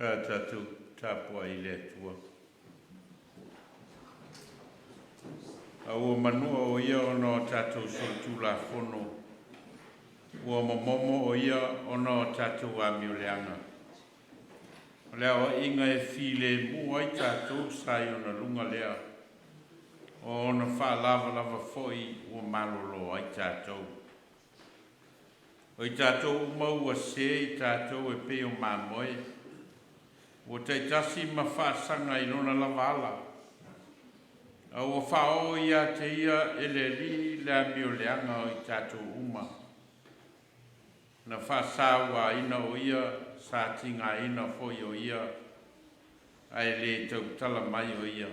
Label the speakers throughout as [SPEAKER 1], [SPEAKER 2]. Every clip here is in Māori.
[SPEAKER 1] Tātou tāpua I le tua. A ua manua o ia ono tātou soltu la fono. Ua momomo o ia ono tātou a miuleanga. Lea o inga e file mua I tātou sai ona lunga lea. O ona wha lava foi ua malolo ai tātou. O I tātou maua se I tātou e peo mamoe. O te tasi ma whaasanga I lona lavala. A ua whao ia te ia ele li lea miuleanga o I tātou uma. Na whaasawa ina o ia sa tinga ina foi o ia. Ai le tau tala mai o ia.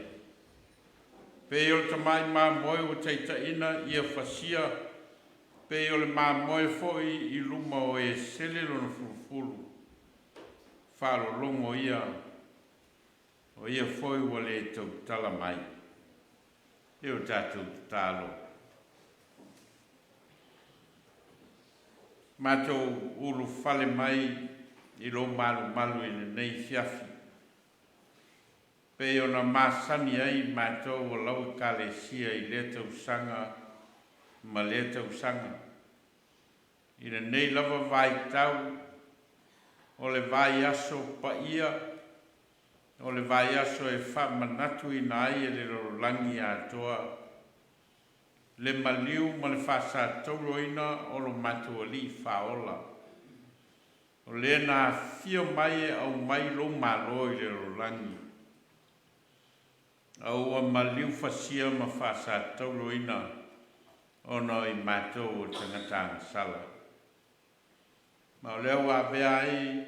[SPEAKER 1] Pe o le tamai mamoe o te ina ia whasia. Pe o le mamoe foi I luma o e sele lona fulufulu. Whalo longo ia. O ia foi o le tau tala mai. E o tātou tālo. Mātou ulu whale mai I lo malu I nei fiafi. Pe ona māsani ai mātou o lau kalesia I le tau sanga ma le tau sanga. I le nei lava vai tau o le vai aso pa ia o le vai aso e wha manatu I nai e le rolangi atoa. Le Maliu ma le wha Satauro ina o lo matu ali whaola. O le na fio mai e au mai lo malo I le rolangi. Au a Maliu whasia ma wha Satauro ina o no I matou o tangata sala. Ma o leo a bea ai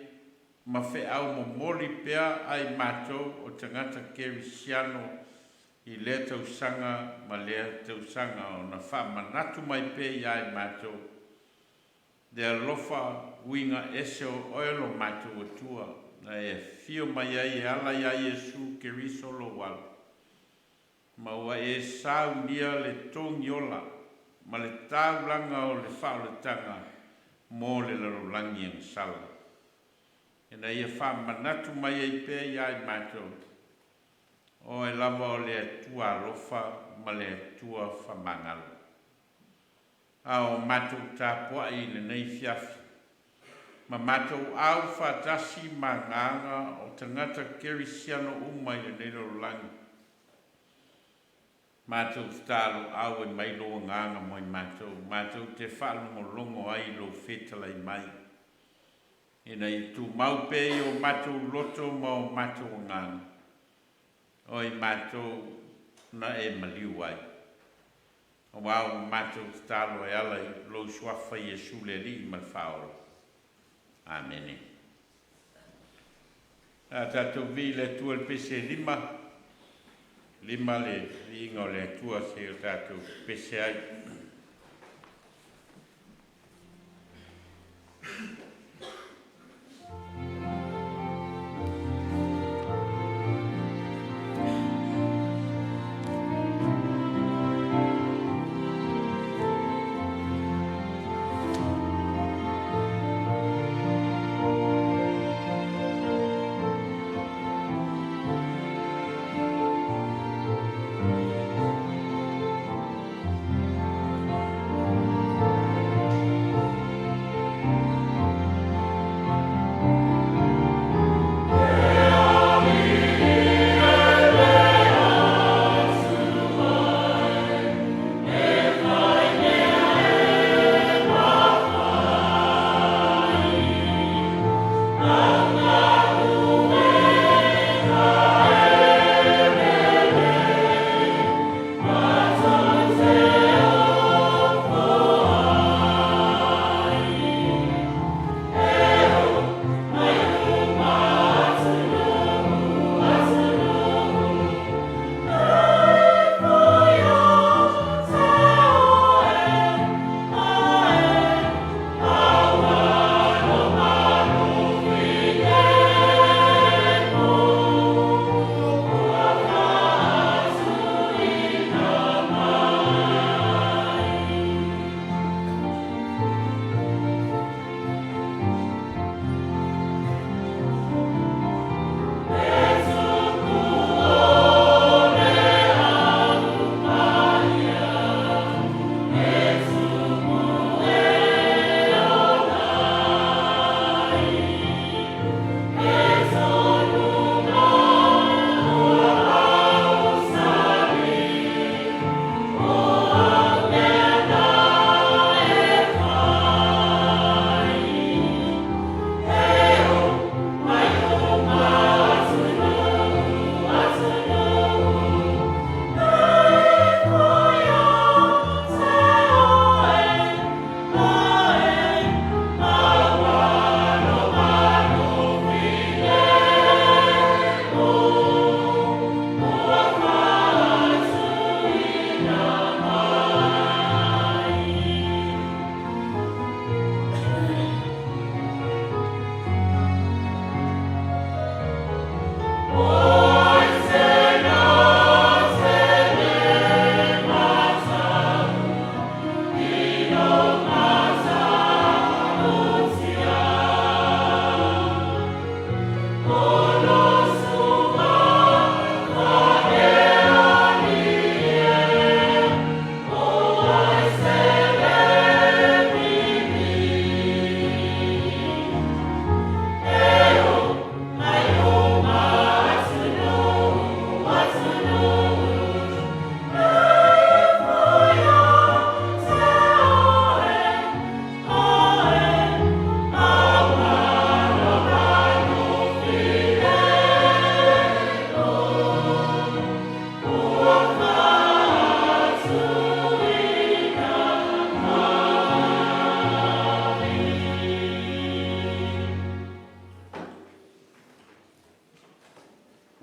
[SPEAKER 1] ma whe au mo mori pea ai matou o tangata kerisiano I le tau sanga ma le tau sanga o na wha manatu mai pe I ai matou. De alofa winga ese o oelo matou o tua na e fio mai ai e ala I ai Jesu keriso lo wal. Ma ua e sau nia le tongiola ma le tau langa o le wha o le tanga mo le larolangi ang sala. E na ia wha manatu mai ai pe I ai matou. O e lava o le atua alofa ma le atua whamangalo. A o matou tāpua I le nei fiafi. Ma matou au whatasi ma nganga o tangata kerisiano umai le nei larolangi. Matou talo au e mai lo nganga moi matou. Matou te whalongo longo ai lo whetalai mai. E nei tu mau pe o matou loto ma o matou nganga. Oi matou na e Maliu ai. O wau matou talo e ala lo swafa Jesu le li ma whaoro. Amene. A tatou vi le tua le pese lima. Lima le ingo le tua se o tatou pese ai.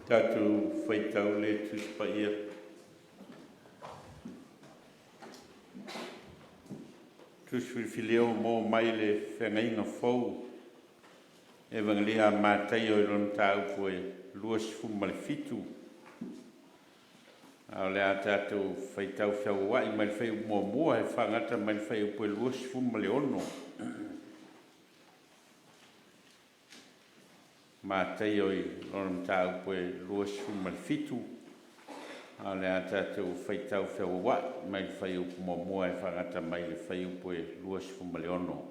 [SPEAKER 1] Tātou whaitau le tuspa ia. Tuswilfileo mō mai le whengainga whau. Evangelia mātai o ilon tāu koe luas fumale fitu. Ao le a tātou whaitau whiau wai mai whai mua he whangata mai whai upoe luas fumale ono. Mātai o ilon tāu koe luas fumale fitu. Ao le a tātou whaitau whiau wai mai whai upoe mua he whangata mai whai upoe luas fumale ono.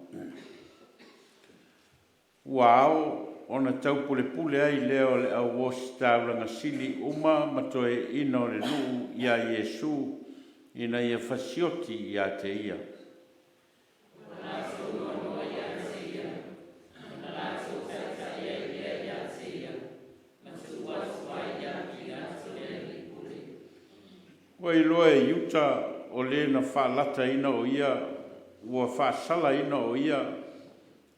[SPEAKER 1] Wao, ona tau pule ai leo le au wosi tāuranga sili uma matoe ina o le nuu ia Iesu ina ia fasioti ia te ia. Wa iloa e yuta o le na whaalata ina o ia, ua whaasala ina o ia,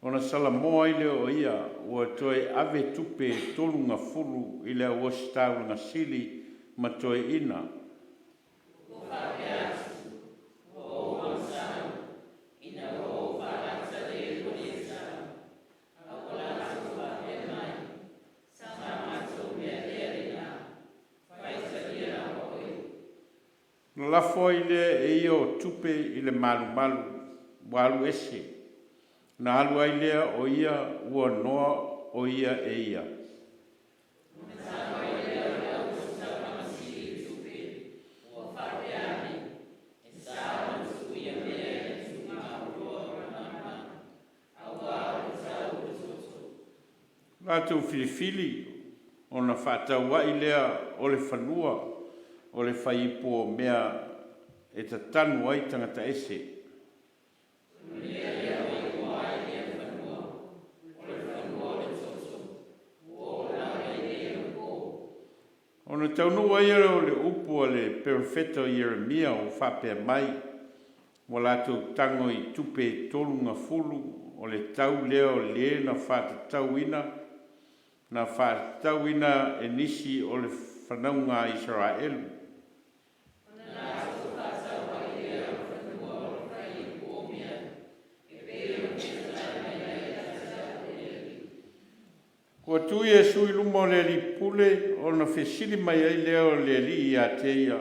[SPEAKER 1] ona sala moa i leo o ia, ua toe ave tupe tolunga fulu i leo o staulanga sili ma toe ina. Na lafo i le e o tupe i le malu walu ese. Na alu ai lea o ia ua noa o ia e ia. Lātou filifili o na whātau ai lea o le whanua o le whaipo mea e ta tanu ai tangata ese. Ona taunu ai o le upu o le perfeto Jeremia o whapea mai, wa lātou tango i tupe tolunga fulu o le tau leo le na whātatauina, na whātatauina e nisi o le whanaunga Israelu. Kua tui e sui lumo le li pule o na whesili mai ai leo le li i a teia.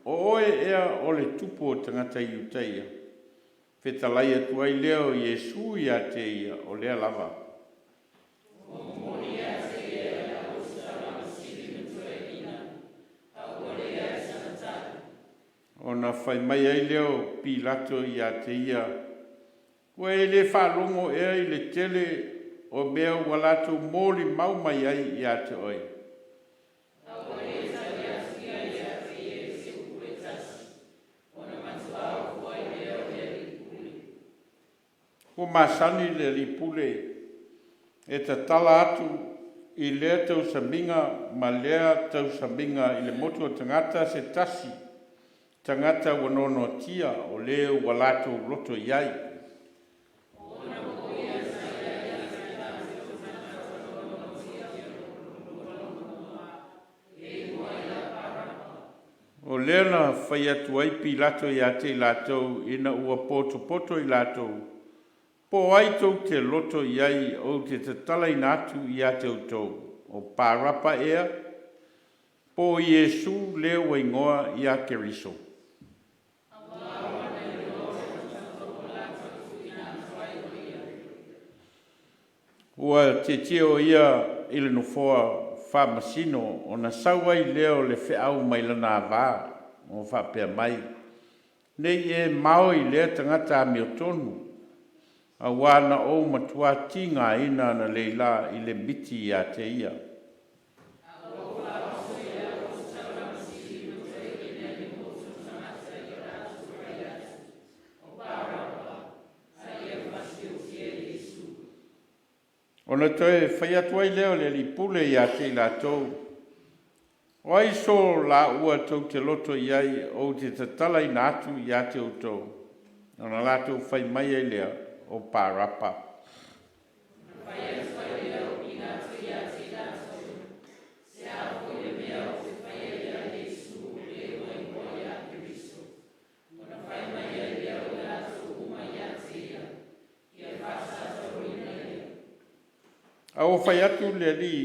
[SPEAKER 1] O oe ea o le tupu o tangata i uteia. Whetalai atu ai leo i e sui a teia o lea lava. O na whai mai ai leo pilato i a teia. Kua e le whalongo ea i le tele o mea ua lātou mōli mau mai ai i a te oi. Ko masani le li pule e ta tala atu i lea tau saminga ma lea tau saminga i le motu o tangata se tasi. Tangata wanono tia o lea ua lātou roto iai. O lea na whai atu ai pilato i a te lātou ina ua poto i lātou. Po ai tau te loto i ai o te tatala i nātu i a te utou. O pārapa ea, po Iesu lea waingoa i a keriso. Ua te teo ia ili no foa whamasino o na saua i leo le whiau mai lana vā o whapea mai. Nei e mau i lea tangata mi o tonu. A wana o matua tinga ina na leila i le miti i a te ia. Ona toe whai atu ai leo le li pule i a te la tau. O ai so la ua tau te loto i ai o te tatala i nātu i a te utou. Ona la tau whai mai ai lea o pārapa. Whai atu ai leo i nātu i a te la tau. Se a Au whai atu le li,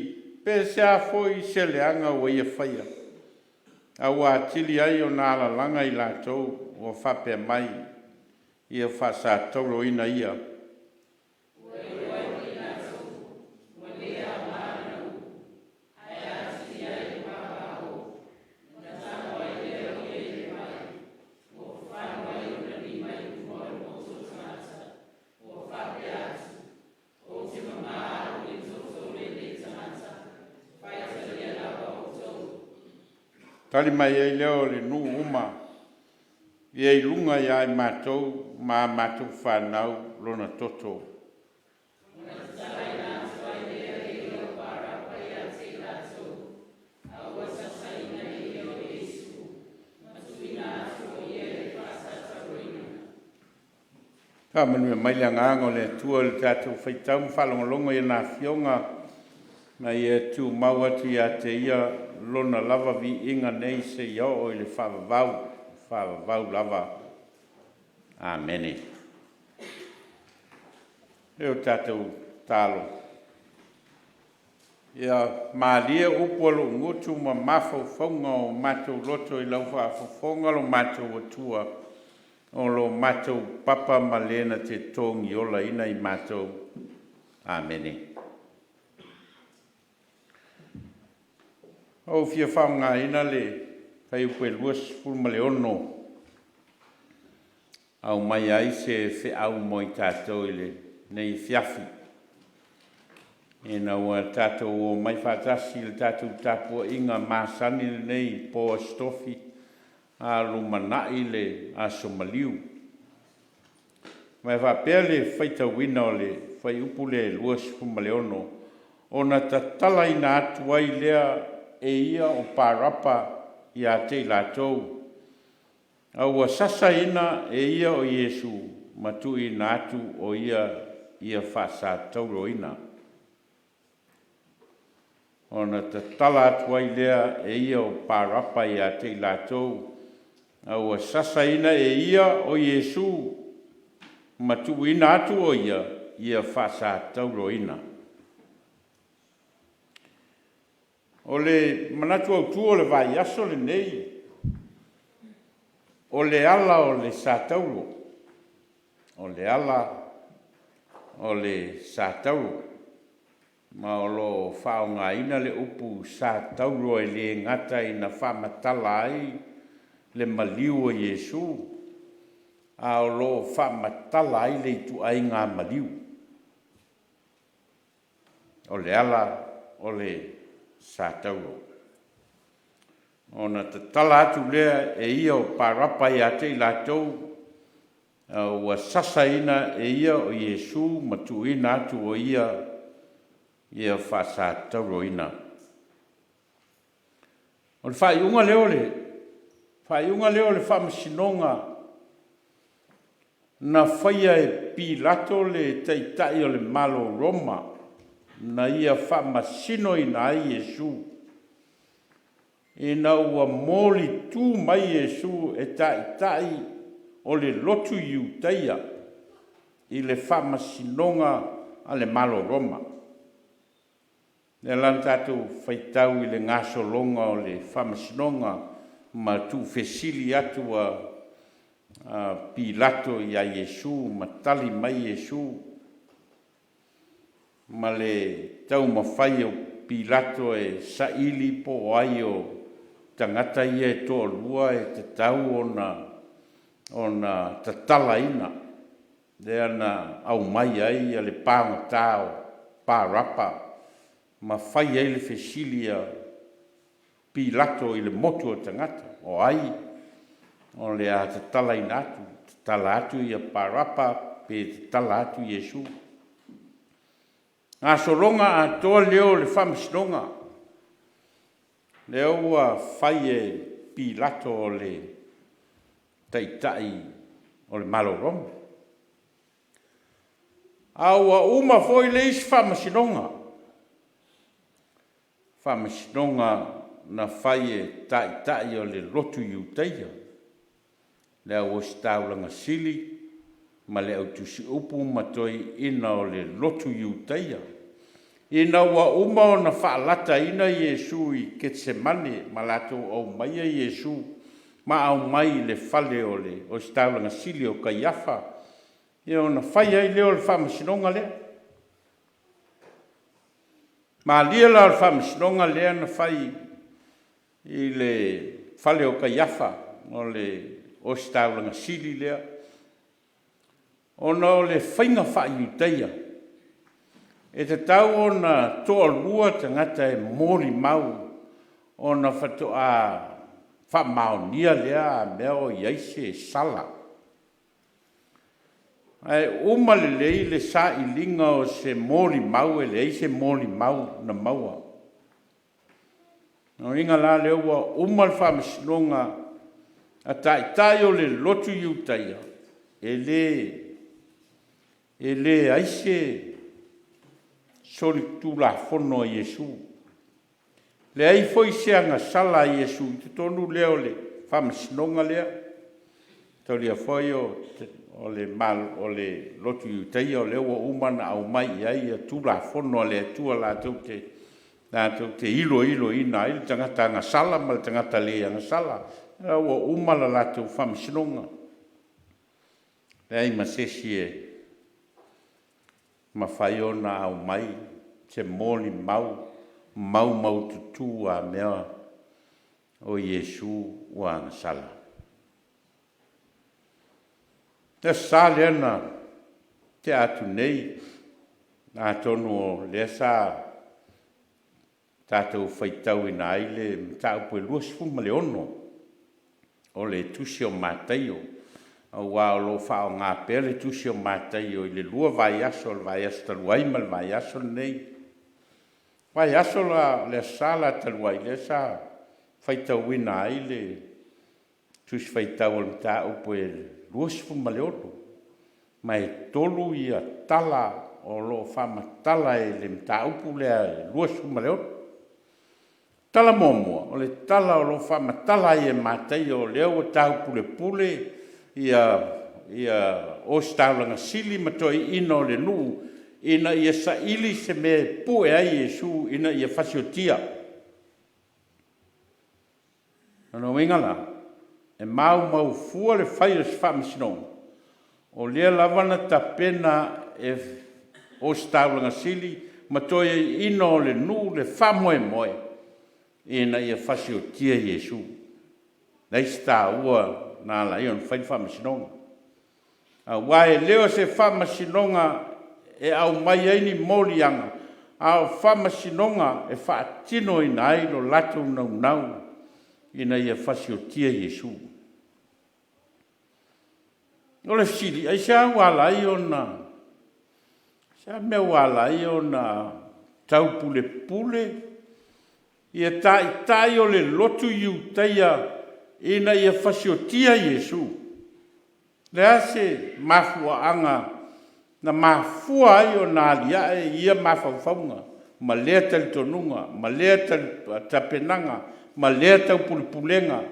[SPEAKER 1] pe sea foi se leanga o ia whaia. Au a tili ai o nā langa I lātou o whape mai ia wha Satauro ina ia. Tali mai ai leo le nu uma, I ai lunga ia I mātou, mā mātou whanau lona toto. Ka manua mai le ngāngo le tua le tātou whaitau whalongolongo I nā whionga, na ia tu mauatu ia te ia lona lava vi inga nei se ia o I le whavavau lava. Amene. Eo tātou tālo. Ia Maliu upolo ngutu ma mafau whaunga o mātou loto I lau whaafafonga lo mātou atua o lo mātou papa malena te tongi ola ina I mātou. Amene. O fia whaunga ina le kai upe luas fulmaleono. Au mai ai se whi au moi tātou ile nei fiafi. E na ua tātou o mai whātasi le tātou tāpua inga māsani nei po stofi a lumanai le a Maliu. Mai whapea le whaita wina o le whai upu le luas fulmaleono. O na tatala ina atu ai lea e ia o pārapa I a te lātou. Aua sasa ina e ia o Iesu matu ina atu o ia wha Satauro ina. O na ta tala atu ai lea e ia o pārapa I a te lātou. Aua sasa ina e ia o Iesu matu ina atu o ia wha Satauro ina. O le manatu au tu o le vai aso le nei. O le ala o le Satauro. O le ala o le Satauro. Ma o lo whaonga ina le upu Satauro e le ngata ina whamatala ai le Maliu o Iesu. A o lo whamatala ai le tu ai ngā Maliu. O le ala o le Satauro. Ona te tala atu lea e ia o pārapa I a te lātou. Ua sasa ina e ia o Iesu matu ina atu o ia wha Satauro ina. O le whaiunga leo le whamasinonga na whaia e Pilato le teitai o le malo Roma. Na ia whamasino ina ai Iesu. E na ua moli tū mai Iesu e tai o le lotu iuteia I le whamasinonga a le malo Roma. Ne lan tātou whaitau I le ngaso longa o le whamasinonga ma tū fesili atu a Pilato I a Iesu, ma tali mai Iesu. Ma le tau mawhai o Pilato e saili po ai o tangata ia e toa lua e te tau ona tatala ina. Lea na au mai ai a le pānga tāo, pārapa. Ma whai ai le whesilia Pilato I le motu o tangata. O ai, o le a tatala ina atu. Tatala atu ia pārapa pe tatala atu Iesu. Ngā solonga a toa leo le whamasinonga. Leo ua whai e Pilato o le teitai o le malo Roma. Aua uma foi le isi whamasinonga. Whamasinonga na whai e teitai o le lotu iuteia. Leo o staulanga sili, ma le au tusi upu matoi ina o le lotu iuteia. ina ua uma ona whaalata ina Iesu I Getsemane ma latou au mai a Iesu ma au mai le fale o se taulanga sili o Kaiafa ia ona whai ai leo le whamasinonga lea. Ma lia la le whamasinonga lea na whai I le fale o Kaiafa o se taulanga sili lea. Ona o le whainga whaiutaia. E te tau ona toa lua tangata e mori mau ona whatoa whamaonia lea mea o iaise sala. Ai umale lei le sa ilinga o se mori mau e le se mori mau na maua. No inga la leo wa umal whamasinonga a tai o le lotu iutaia. E le aise soli tu la fono a Iesu. Le ai foi seanga sala a Iesu. Te tonu leo le whamasinonga lea. Taulia foi o le lotu iutaia o leo wa umana au mai ai a tu la fono le atua la te ilo ina ili tangata anga sala ma le tangata le anga sala. Wa umala la te whamasinonga. Le ai masesi ma whai ona au mai, te moli mau tutu a mea o Iesu ua angasala. Te sale ana te atu nei, a tonu o lea sa tātou whaitau ina aile, tāupu e luasifu ma le ono, o le tusi o mātaio. Wa lo fa nga pele tu si o matai o le lua vai aso taluai mal vai aso nei vai aso la le sala taluai le sa faita wina ai le tu si faita o ta o po luas fu maleoto mai tolu ia tala o lo fa matala e le ta o pu le luas fu maleoto tala momo o le tala o lo fa matala e matai o le o ta o pule ia o staulanga sili matoi ino le nu ina ia sa ili se me pue ai Iesu ina ia fasiotia. Ano wingala e mau fua le whai o whamisinong o lea lavana ta pena e o staulanga sili matoi ino le nu le whamoe moe ina ia fasiotia Iesu. Nei sta ua na la ion fai whamasinonga. Wae leo se whamasinonga e au mai aini molianga. Au whamasinonga e whaatino ina ai lo lato nau ina ia whasiotia Iesu. Ole siri, ai sa wala iona. Sa mea wala iona tau pule. Ia tai o le lotu iutaia ina ia fasiotia Iesu. Lea se mafua anga na mafua ai o na alia e ia mafaufaunga. Ma lea tali tonunga, ma lea tali tapenanga, ma lea tau pulipulenga.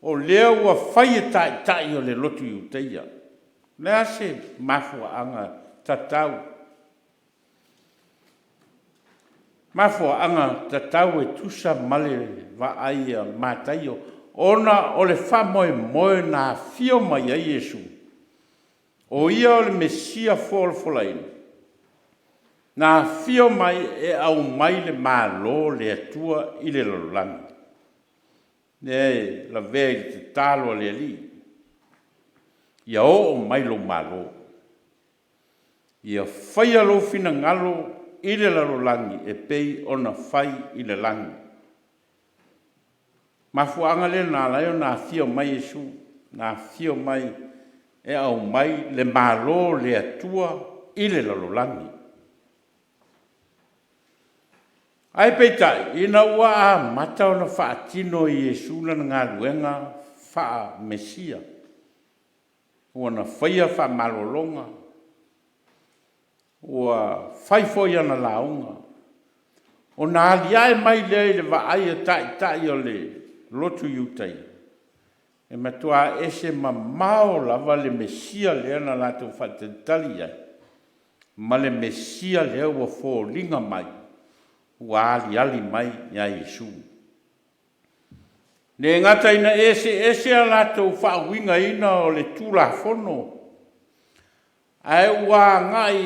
[SPEAKER 1] O lea ua whai e tai o le lotu iutaia. Lea se mafua anga tatau. Mafua anga tatau e tusa male va aia mataio. Ona o le whamoe na fio mai a Iesu. O ia o le Mesia folafolaina. Na fio mai e au mai le malo le atua i le lolanga. Ne la vea i te talo le ali. Ia o mai lo malo. Ia whai alo fina ngalo i le lalolangi e pei ona whai i le langi. Mafuanga le na laio na fio mai Iesu, na fio mai e au mai le malo le atua i le lalolangi. Ai peitai, ina ua mata ona whaatino i Iesu lana ngā luenga wha Mesia. Ua na whaia wha malolonga. Ua whaifoi ana launga. O na aliae mai le wa aia tai o le lotu iutai. E matua ese ma mao lava le Mesia le ana lato whatetali ai. ma le Mesia lea ua fōlinga mai, ua ali mai ia Iesu. Ne ngata ina ese a lātou whaawinga ina o le tūlafono, ai ua ngai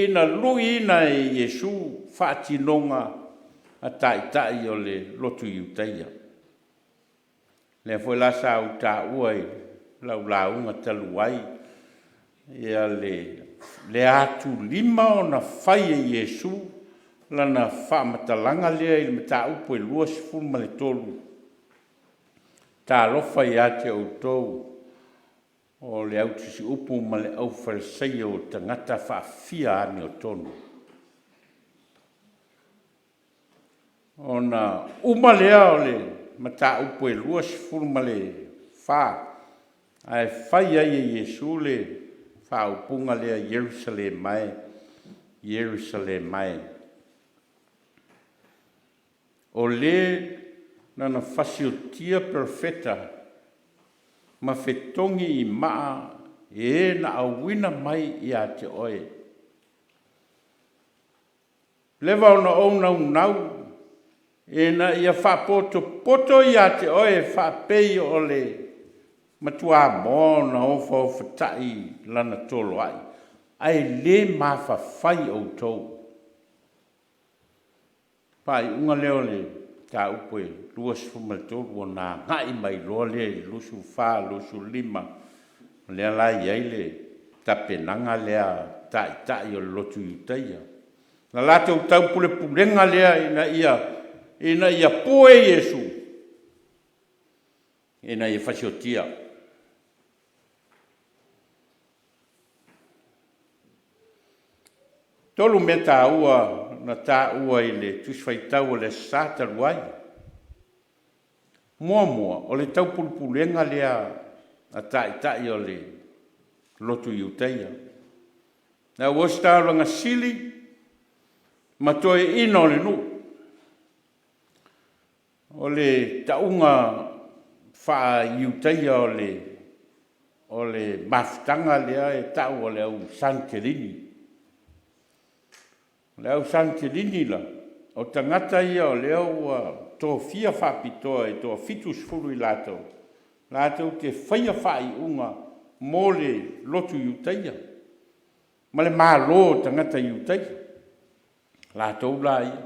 [SPEAKER 1] ina lui ina e Iesu whaatinonga a tai o le lotu iuteia. Le foi la sa u ta ua launga taluai ia le atu lima o na whai e Iesu lana whamatalanga lea i le mata upo e lua sifuru ma le tolu. Tā lofa i ate o tau o le au tisi upu ma le au farisei o tangata whaafia ane o tonu. O na uma lea o le mata upu e lua sifuru ma le wha ai whai ai e Iesu le wha upunga lea Jerusalem mai. O le nana fasiotia perfeta ma fetongi i maa e na awina mai i a te oe. Lewa ona o nau e na ia poto i a te oe whapei o le matua mō na ofa tai lana tolo ai. Ai le mawhawhai au tau. Pai unga leo le ta upo e lua sifuma tolu o nā ngai mai loa le lusu wha, lusu lima. Lea lai ai le tapenanga lea tai o lotu iuteia. Na lātou tau pulenga lea ina ia poe Iesu. Ina ia whasiotia. Tolu me tā ua na tā ua i le tuswhaitau o le Satauro ai. Mua, o le tau pulupulenga lea a tai o le lotu iuteia. Na uosta ranga sili, ma toe ina o le nu. O le taunga wha iuteia o le mafutanga lea e tau o le au sankelini. Leo santi linila o tangata ia o leo tō fia whapitoa e tō fitus furu i lātou. Lātou te whaia whai unga mō le lotu iuteia. Ma le mālo tangata iuteia. Lātou la ia.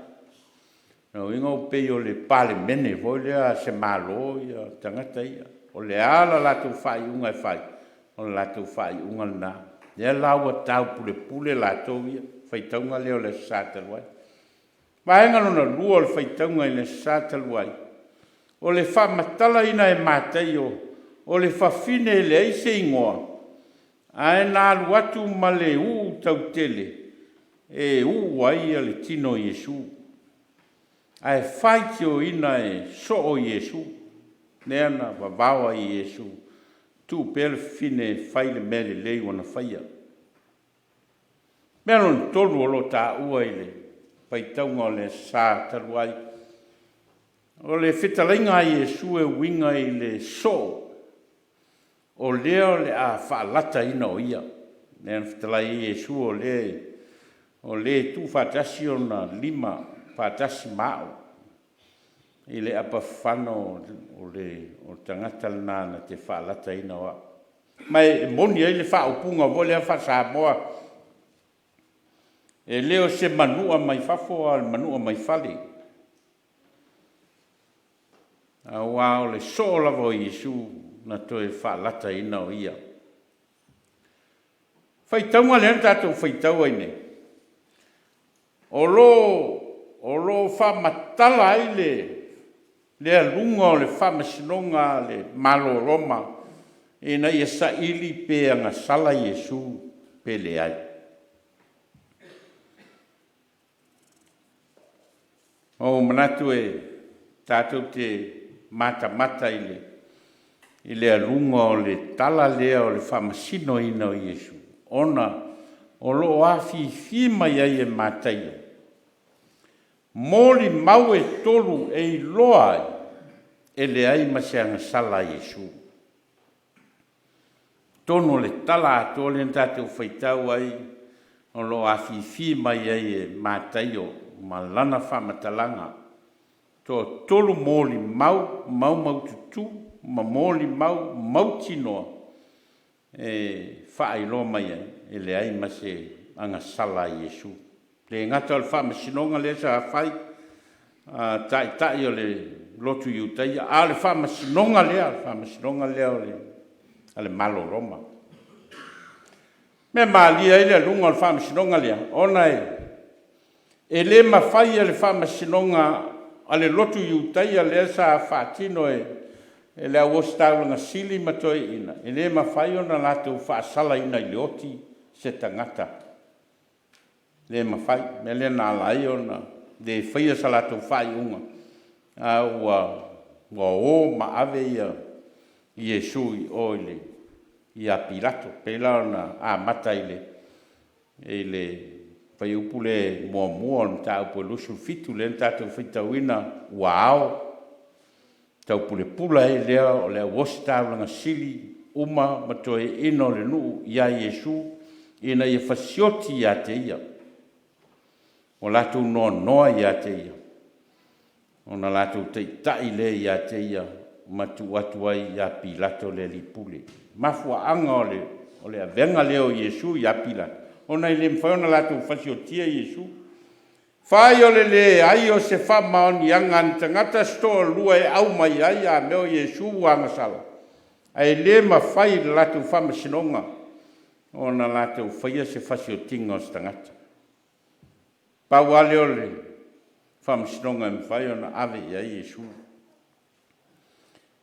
[SPEAKER 1] Nau inga o pei o le pale mene voi lea se mālo ia tangata ia. O le ala lātou whai unga e whai. O le lātou whai unga nā. Lea laua tau pule lātou ia. Whaitaunga leo le Satauro ai. Waenga lona lua le whaitaunga i le Satauro ai. O le whamatala ina e mātai o le whawhine le eise ingoa. Ae nā luatu ma le tau tele. E ai a le tino Iesu. Ae whaiti o ina e so o Iesu. Neana wawawa i Iesu. Tu pele fine whaile mele lei wana whaia. Mea lon tolu o lo tā ua i le paitaunga o le Satauro ai. O le whitalainga i Iesu e winga i le so. O leo le a whaalata ina o ia. Nea whitalai i Iesu o le tu whatasi o na lima whatasi mao. I le apa whano o tangata nana te whaalata ina wa. Mai moni ai le whaupunga vo le a whasamoa. E leo se manua mai fafo al manua mai fale. A wao le sola vo Iesu na toe whaalata ina o ia. Whaitaunga le tatou whaitau ai ne. O lo whamatala ai le alunga o le whamasinonga le malo roma. E na ia sa ili pe anga sala Iesu pe le ai. O manatu e tātou te mata i le alunga o le tala lea o le whamasino ina o Iesu. Ona, o lo awhi mai ai e mātai. Mōli mau e tolu e i loa e le ai maseanga sala Iesu. Tono le tala ato le tātou whaitau ai o lo afifi mai ai matai o malana whamatalanga. Tō tolu mōli mau tutu, ma mōli mau tinoa. Whaailoa mai ai, e le ai ma se anga sala Iesu. Le ngata o le whamasinonga le sa whai, tai o le lotu iutai, a le whamasinonga lea o le malo Roma. Me maalia ele lunga o le whamasinonga lea, ona e le mawhai le whamasinonga a le lotu iutai a le sa whaatino e le awostau sili matoi ina. E le mawhai ona lātou whaasala ina i leoti se tangata. Le mawhai, me le nā lai ona, le whaia sa lātou whai unga. Ua o ma ave ia Iesu i oile, i a Pilato. Pela ona a mata i le whai upu le mua na tā upu lusu fitu le tātou whitauina ua ao. Tau pule pula e lea o lea wostau sili uma matoe ino le nuu ia Iesu ina ia fasioti ia te ia. O lātou noa ia te ia. O na lātou teitai le ia te ia matu atuai ia Pilato le lipule. Mafua anga o le avenga leo Iesu ia Pilato. O na ile mwhaona lātou fasiotia Iesu. Whai o le ai o se whamaoni anga ni tangata stoa lua e au mai ai a meo Iesu wanga sala. Ai le ma whai le lātou whamasinonga o na lātou whaia se fasiotinga o se tangata. Pau ale o le whamasinonga e mwhai o na ave i ai Iesu.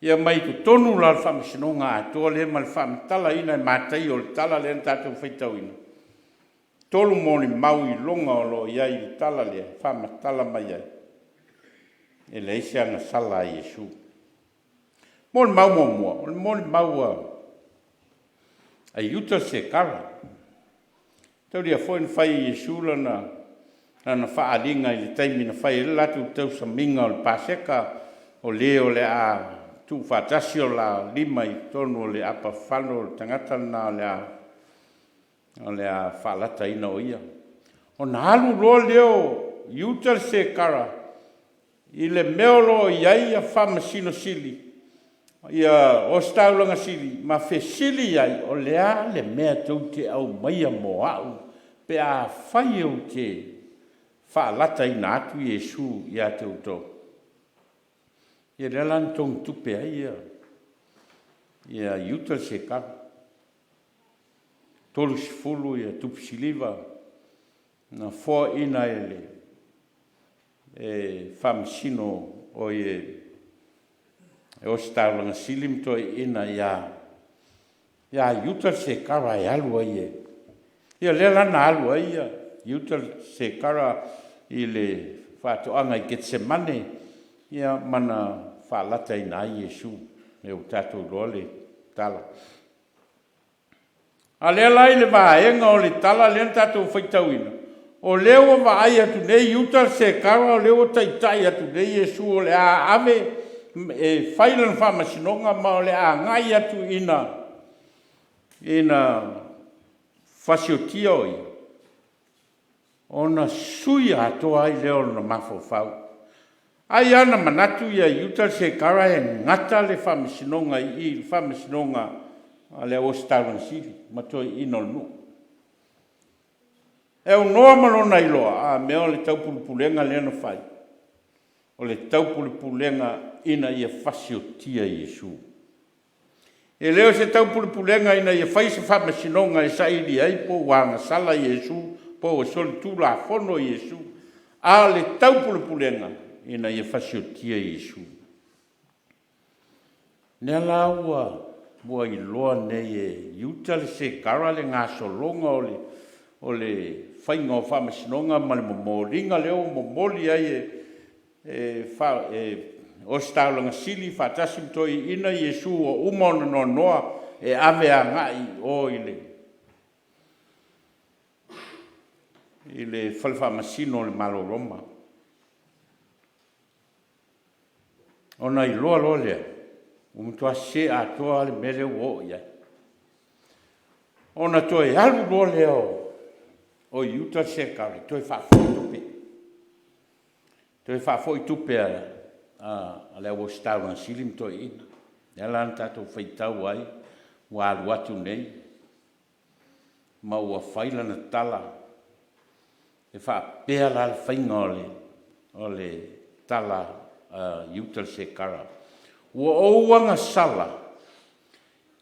[SPEAKER 1] Ia mai tu tonu la le whamasinonga atoa le ma le whamatala ina e mātai o le tala le tātou whaitau ina. Tolu moni mau i longa o lo iai i tala lea, whamatala mai ai. E le isi anga sala i Iesu. Moni mau mua, moni mau a iuta se kara. Tau ria foi na whai i Iesu lana whaalinga i le taimi na whai le latu tau sa minga o le paseka o le a tu whatasi o la lima i tonu o le apa whano o le tangata na o le a whalata ina o ia. O na alu lo leo iuta se kara i le meolo iai a whamasino sili ia o staulanga sili ma fe sili iai o lea le mea tau te au maia mo au pe a whai au te whalata ina atu Iesu ia te uto. Ia le lantong tupe ai ia iuta se kara. Tolu sifulu ia tupu siliva na fo ina ele whamasino o o staulanga silim to ina ia iuta se kara e alu ai ia le lana alu ai ia iuta se kara i le whatoanga i Getsemane ia mana whalata ina ai Iesu e o tātou role tala. A lea lai le vaenga o le tala le tātou whaitauina. O leo vaai atu nei iuta se kara o leo taitai atu nei Iesu o le a ave e whailan whamasinonga ma o le a ngai atu ina fasiotia oi. Ona sui atoa ai leo na mafo whau. Ai ana manatu ia iuta se kara e ngata le whamasinonga i le whamasinonga a le o stawan sili, matoi ino nu. E o noa malona iloa, a mea o le taupulupulenga lena whai. O le taupulupulenga ina ia fasiotia Iesu. E leo se taupulupulenga ina ia whai se whamasinonga e saili ai po wanga sala Iesu, po o soli tula fono Iesu. A le taupulupulenga ina ia fasiotia Iesu. Nea laua, mua i loa nei iuta le se kara le ngā solonga o le whainga o whamasinonga ma le momoringa leo momoli ai o staulanga sili whatasi mtoi ina Iesu o umona no noa e ave a ngai o i le whalwhamasino le malo Roma. Ona i loa lea. Umtua se atoa le mele o ia. Ona toi alu lo leo. o iuta se kare, toi whafoi tupe. Toi whafoi tupe a lea o stauna silim toi ina. Nea lan tatou whaitau ai, wa aluatu nei, ma ua whaila na tala, e whapea la whainga o le tala iuta se kara. Ua ouanga sala,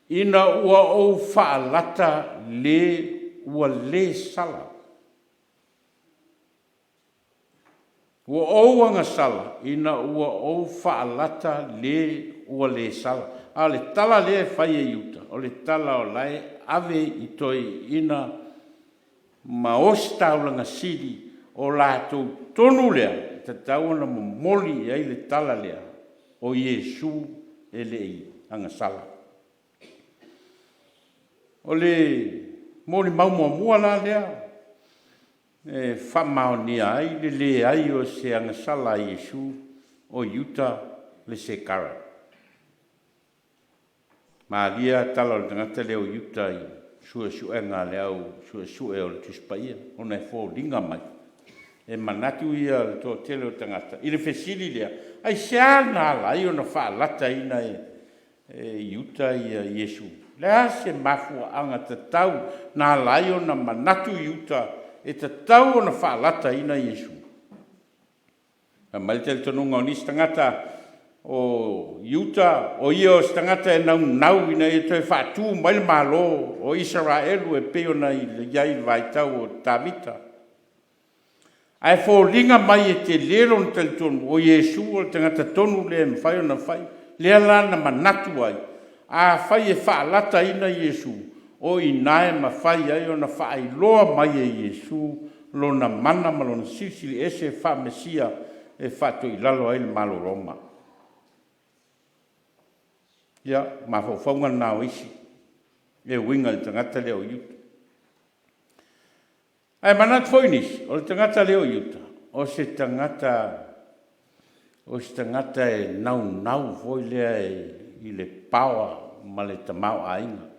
[SPEAKER 1] ina ua ou whaalata ua le sala. Ua ouanga sala, ina ua ou whaalata ua le sala. A le tala le whai e iuta, o le tala o lai ave i toi ina ma ostaulanga siri o lātou tonu lea, ta tauana moli ai le tala lea o Iesu e lei anga sala. O le moli maumua la lea, e whamaonia ai le ai o se anga sala Iesu o iuta le se kara. Maria tala o tangata leo iuta i sua ngā leo sua o le tuspaia, ona e fōringa mai. E manatu ia le tō tele o tangata. I le fesili lea, ai sea nā lai o na whaalata ina e iuta i Iesu. Lea se mafua anga te tau nā lai o na manatu iuta e te tau o na whaalata ina Iesu. Ka mai te tonunga o nisi tangata o iuta o ia o tangata e nau ina e toi whaatū mai le malo o Israelu e peo na i le iai vaitau o Tavita. Ai fōringa mai e te lero na tali tonu o Iesu o le tangata tonu le e mwhai o na whai. Lea lana manatu ai. A whai e whaalata ina Iesu. O i nae ma whai ai o na whai loa mai e Iesu. Lo na mana ma lo na sisili ese wha mesia e whato i lalo ai le malo Roma. Ia, ma whauwhaunga nāo isi. E winga le tangata leo iuta. Ai manat foinis, o le tangata leo iuta. O se tangata e nau foi lea i le pawa ma le tamau ainga.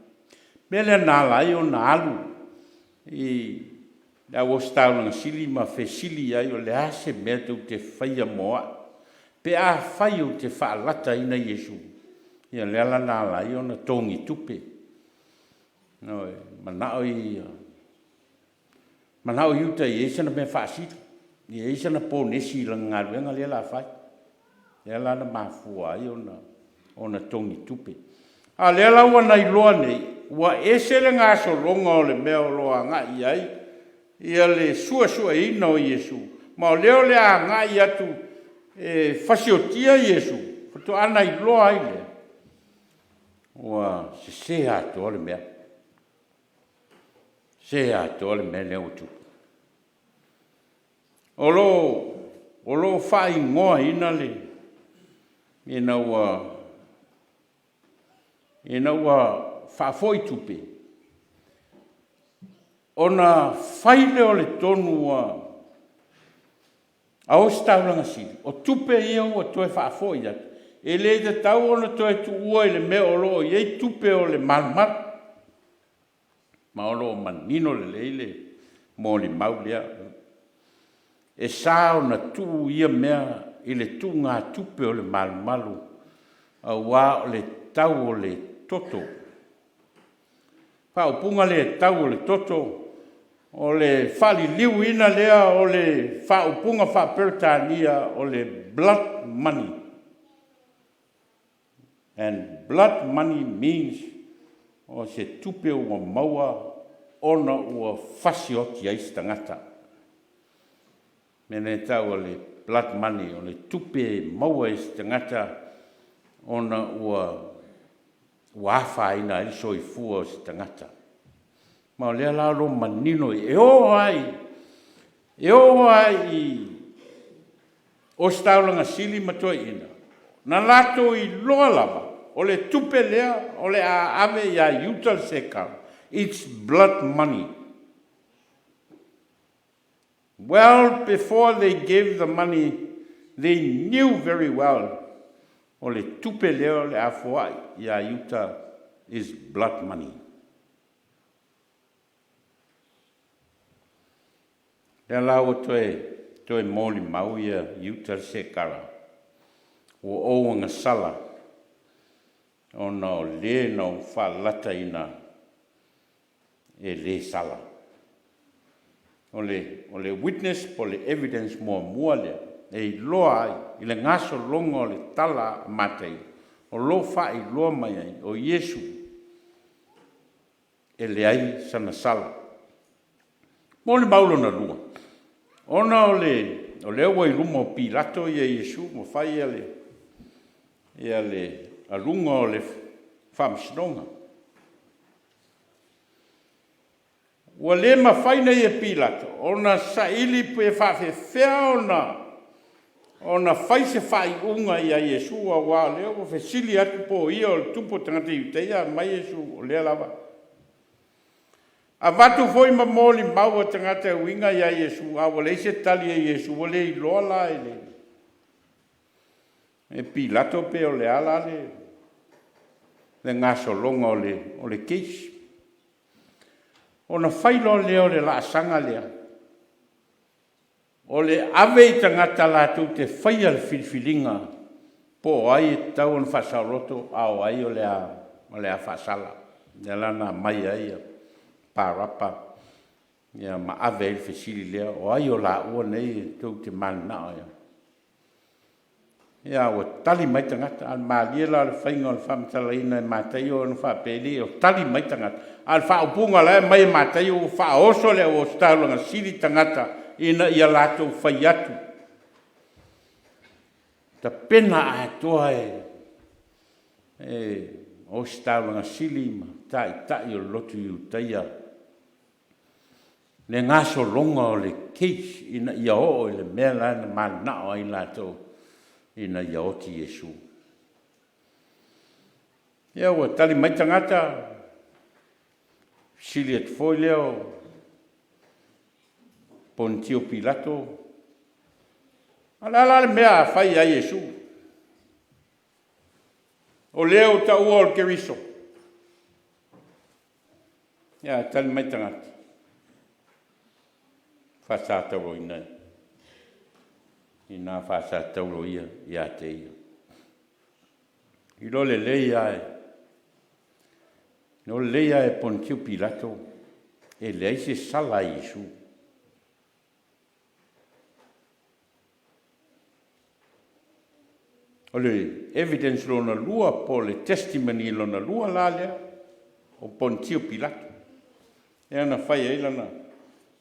[SPEAKER 1] Mea lea nā lai o nā alu i la o staunanga sili ma fe sili ai o le ase mea tau te whaia moa. Pe a whai o te whaalata ina Iesu. Ia lea la nā lai o na tongi tupe. Noi, manao iuta i eisa na mea whaasita. I eisa na pōnesi la ngaruenga lea la whai. Lea la na mafua ai o na tongi tupe. A lea la ua nai loa nei, ua ese le ngā solonga o le mea o loa ngā i ai, ia le sua ina o Iesu. Ma o leo le a ngā i atu e whasiotia Iesu, whato ana i loa ai lea. Ua se ato o le mea. Se ato o le mea leo tu. O lo whai ngoa ina le, ina ua whafoi tupe. Ona whaile o le tonu a ostaulanga sili. O tupe ia ua toe whafoi atu. E le te tau ona toe tu ua i le mea o loo. Iei tupe o le malmat. Ma o loo manino le leile. Mo li mau lea. E sa ona tu ia mea i le tu ngā tupe o le malmalu. A wā o le tau o le toto. Pa upunga le tau o le toto. O le whali liu ina lea o le wha upunga wha pertania o le blood money. And blood money means o se tupe ua maua ona ua whasioti ai stangata. Mene tau o le blood money o le tupe maua ai stangata ona ua awha ina ai soifua o stangata. Ma o lea lalo manino e o ai o staulanga sili matoi ina. Na lato i loa lava, o le tupe lea, o le a ave ia iuta seka. It's blood money. Well, before they gave the money, they knew very well, o le tupe lea, o le afoa ia iuta is blood money. Te lau toe moli mau ia iuta se kara. O oanga sala. Ona o le na o whalata ina e le sala. O le witness po le evidence mua lea. E loa ai, i le ngaso longa o le tala matei. O lo fai loa mai ai, o Yesu. E le ai sana sala. Mo le maulo na lua. Ona o le awa i luma o Pilato ia Yesu, mo fai ia le alunga o le whamsinonga. Ua le mawhaina ia Pilato, ona sa ili pe whawhewhea ona whaise whai unga ia Yesu a wā leo, o whesili atu po ia o le tupo tangata iuteia, mai Yesu o lea lava. A watu foi ma moli maua tangata winga ia Yesu, a wale se tali ia Yesu, wale i loa la ele. E Pilato pe o le ala le ngaso longa o le keisi. Ona whailo leo le la sanga lea. O le ave i tangata latu te whaia le filfilinga po ai tau on whasauroto au ai o le a whasala. Le lana mai ai parapa. Ia ma ave il fesili lea o ai o la ua nei tau te mana ia. Ia o tali mai tangata al maalia la le whainga o le whamatalaina e mātai o na whapeli o tali mai tangata. Al whaupunga le mai mātai o whaoso le o staulanga siri tangata ina ia lato whai atu. Ta pena a toa o staulanga siri ma tai o lotu i utaia. Le ngaso longa o le keis ina ia o le mea lana manao ai lato ina ia oti Yesu. Ia ua tali mai tangata sili at foi leo Pontio Pilato. Ala le mea fai a Yesu. O leo ta ua o keriso. Ia tali mai tangata. Fa Satauro ina. Ina fa Satauro ia te ia. I lo le leia e. No leia e Pontio Pilato. E lei se sala Yesu. O le evidence lona lua po le testimony lona lua la lea o Pontio Pilato. E ana whai e lana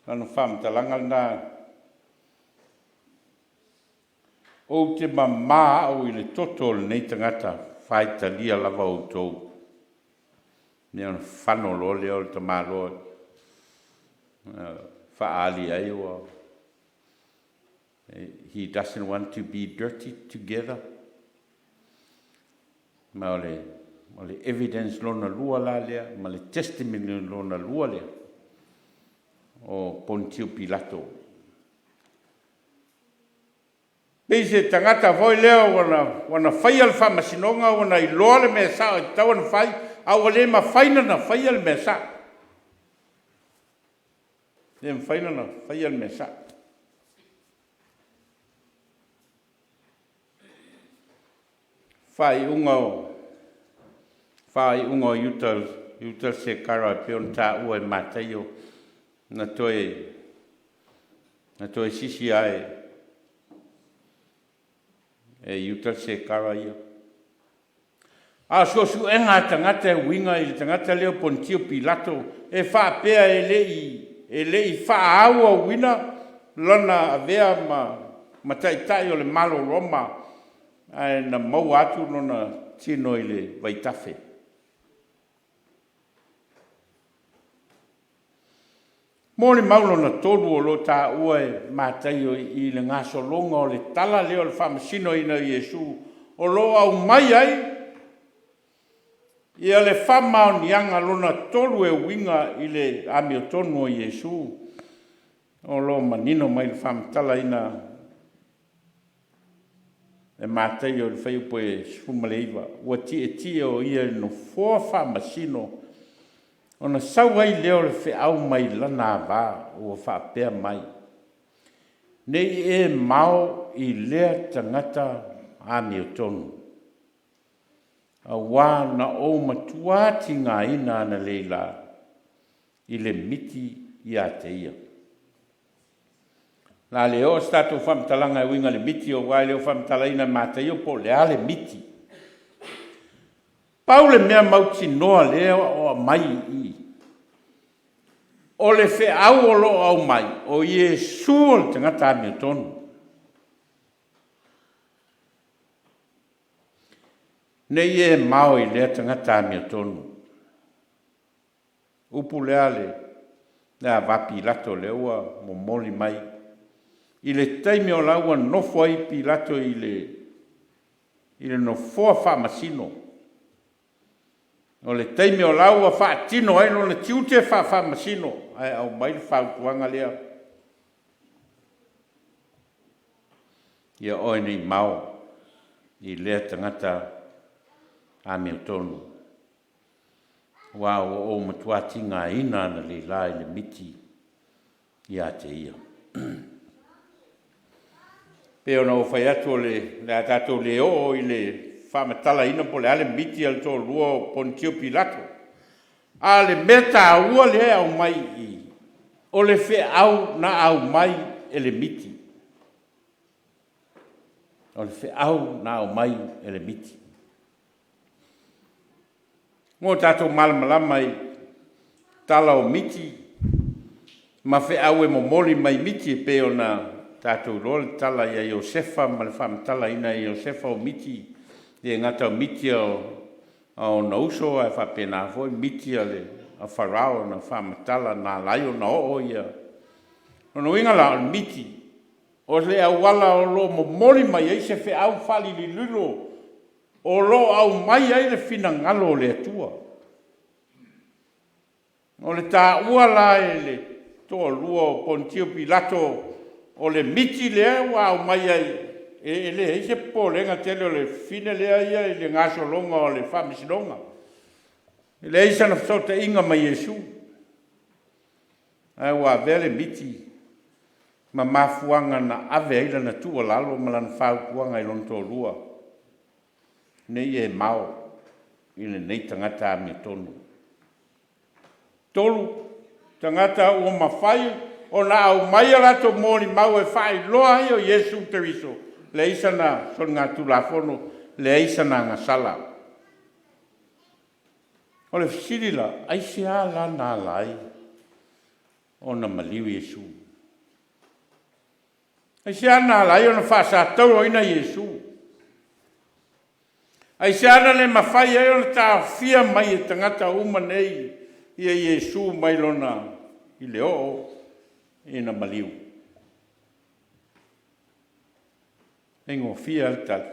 [SPEAKER 1] whamtalanga na o te mamā o i le toto le nei tangata whaita lia lava o tou. Ne ana whanolo leo le tamalo whaali ai o. He doesn't want to be dirty together. Ma o le evidence lona lua la lea, ma le testimony lona lua lea o Pontio Pilato. Pese tangata foi leo wana whai al whamasinonga wana i loa le mea sa o tau wana whai au le ma whaina na whai al mea sa. Le ma whaina na whai al mea sa. Whai unga o yutal se kara peon ta ua e matai o na toe sisi ai e yutal se kara ia. A su enga tangata e winga i tangata leo Pontio Pilato e wha pea e lei wha aua wina lana avea ma tai o le malo Roma ai na mau atu lona tino i le vaitafe. Mō le maulo na tolu o lo tā ua e mātai i le ngaso longa o le tala leo le whamasino i na Yesu o lo au mai ai ia le whamao nianga lona tolu e winga i le ami o tonu o Yesu o lo manino mai le whamatala ina e mātai o le whaiupo e sfumaleiva ua tie o ia no fua whamasino ona sau ai leo le whaau mai lana vā o whapea mai Nei e mau I lea tangata a meo tonu. A wā na o matuati ngā ina na leila I le miti I a te ia. La leo statu whamtalanga e winga le miti o wai leo whamtalaina mātai o po lea le miti. Paule mea mauti noa leo o mai I. O le fe au o lo au mai, o Iesu o le tangata a mea tonu. Nei e mau I lea tangata a mea tonu. Upu lea lea vapi lato leua mo moli mai. I le taimi o laua nofo ai pi lato I le nofoa wha masino. O le taimi o laua wha tino ai no le tiute wha masino. Ai au mai le wha utuanga lea. Ia oe nei mau I lea tangata a mea tonu. Wa o matuati ngā ina na le lai le miti I a te ia. Peo na o whai atu le atato le o I le whamatala ina po le ale miti al tō lua o Pontio Pilato. A le meta ua le au mai I. O le whe au na au mai e le miti. O le whe au na au mai e le miti. Ngō tātou malamalama I tala o miti. Ma whe au e momoli mai miti e peo na tātou role tala ia Iosefa, ma le whamatala ina Iosefa o miti. E ngata o miti o nauso e whapena foi, miti a Farao na whamatala na laio na o ia. Ono inga la o miti. O le awala o lo momoli mai ei se whe au whali li lilo. O lo au mai ai le fina ngalo le atua. O le tā ua la e le tō lua o Pontio Pilato o le miti lea ua au mai ai. E le heise po lenga tele o le fine lea ia I le ngaso longa o le whamisilonga. E le heisa na whsota inga mai Iesu. Ai ua vele miti. Ma mafuanga na ave aila na tua lalo ma lana whaupuanga I lon tō lua. Nei e mau I le nei tangata a mea tonu. Tolu, tangata ua mawhai o na au mai alato mōni mau e whai loa ai o Iesu Keriso. Le isa na son ngā tulafono, le isa na ngā sala. O le fisirila, aise a la nā lai o na Maliu Iesu. Aise a nā lai o na wha Satauro ina Iesu. Aise ana le mawhai ai o na tā fia mai e tangata uma nei Ia Iesu mai lona I le o I na Maliu. Engo fia al tali.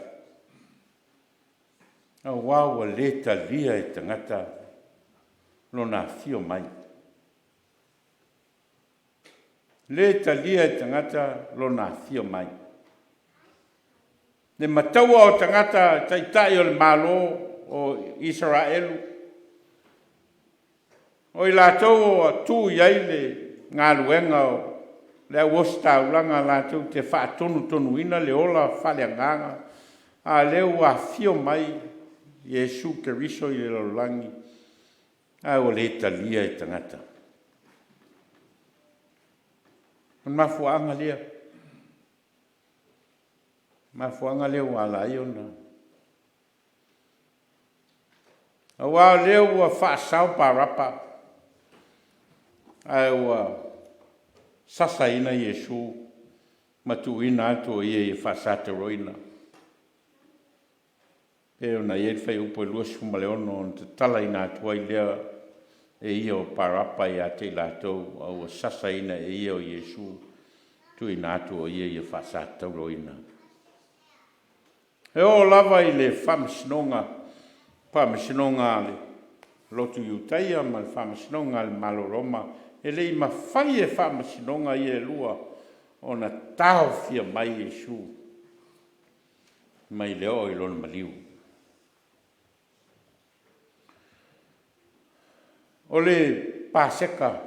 [SPEAKER 1] A wawa le talia e tangata lona fio mai. Le talia e tangata lona fio mai. Le mataua o tangata taitai o le malo o Israelu. O I lātou o tū iai le ngā luenga o le awosta ulanga lātou te whaatonu ina le ola whaleanganga. A leo a fio mai Iesu Keriso I le lolangi. A o le talia e tangata. On mafuanga lea. Mafuanga lea wala iona. A wā leo a whaasau parapa. Ai ua sasa ina Iesu matu ina atu ia I Satauro ina. Peo na ia whai upo lua sumaleono on te tala ina atu ai lea e ia o parapa I a te lātou au sasa ina e ia o Iesu tu ina atu o ia Satauro ina. E o lava I le whamasinonga le Lotu Iutaia ma le whamasinonga le Malo Roma. E lei mawhai e whamasinonga I e lua o na tau fia mai Iesu. Mai leo I lona Maliu. O le Paseka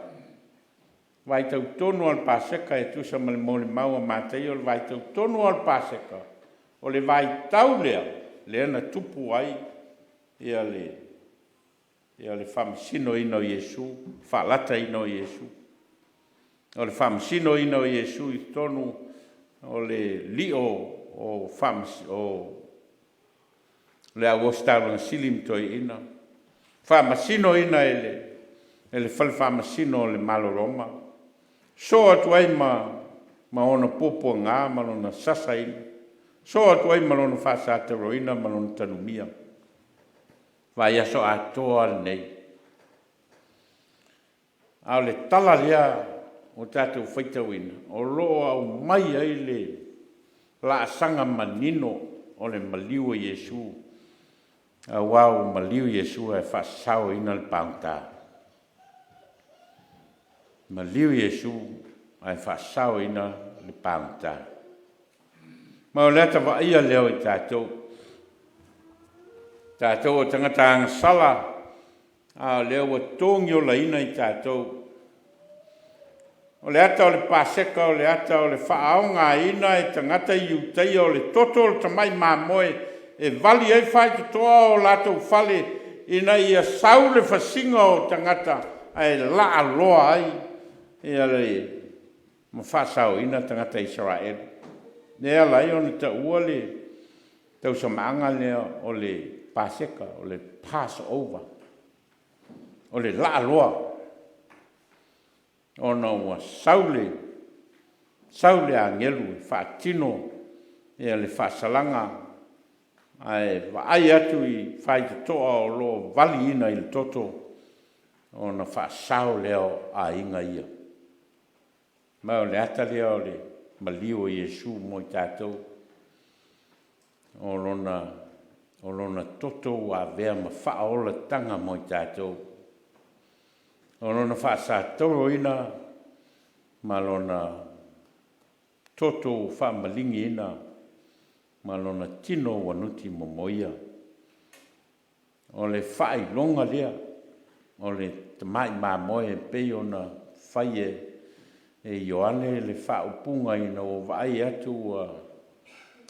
[SPEAKER 1] vai tau tonu al paseka e tusa ma le mau a mātai o le vai tau tonu al paseka o le vai tau le ana tupu ai ia le whamasino ino Iesu, whalata ino Iesu. O le whamasino ino Iesu i tonu o le lio o le awostaulang silim toi ina. Whamasino ina ele whamasino o le maloroma. So atu ai ma ona popo ngā, ma lona sasa ina. So atu ai ma lona whasatero ina, ma lona tanumia. Vai aso atoa nei. Au le tala lea o tātou whaitawina. O loa au mai ai le la sanga manino o le Maliu e Iesu. Wau Maliu Iesu e whasau ina le paunta. Maliu Iesu e whasau ina le paunta. Ma o lea tawa ia leo i tātou. Tātou o tangata angasala, leo o tōngi o laina i tātou. O le ata o le paseka, o le ata o le whaaonga ina e tangata i utai o le toto o le tamai mamoe, e vali ei whai toa o latou whale, ina ia sau le whasinga o tangata, e la aloa ai, e ale ma whasau ina tangata Israel. Nea lai o ni ta ua le, tau samaanga lea o le paseka, o le Passover, o le la aloa, o na ua saule angelu, whaatino, e le whaasalanga, ai vaai atu i whaitatoa o lo vali ina i le toto, o na whaasau leo a inga ia. Ma o le ata leo o le Maliu o Iesu mo i tātou, o lona toto a vea ma whaola tanga mo i tātou. O lona whaasatoro ina, ma lona toto whaamalingi ina, ma lona tino wanuti momoia. O le whai longa lea, o le tamai mamoe pei o na whaie e Ioane le whaupunga ina o vai atu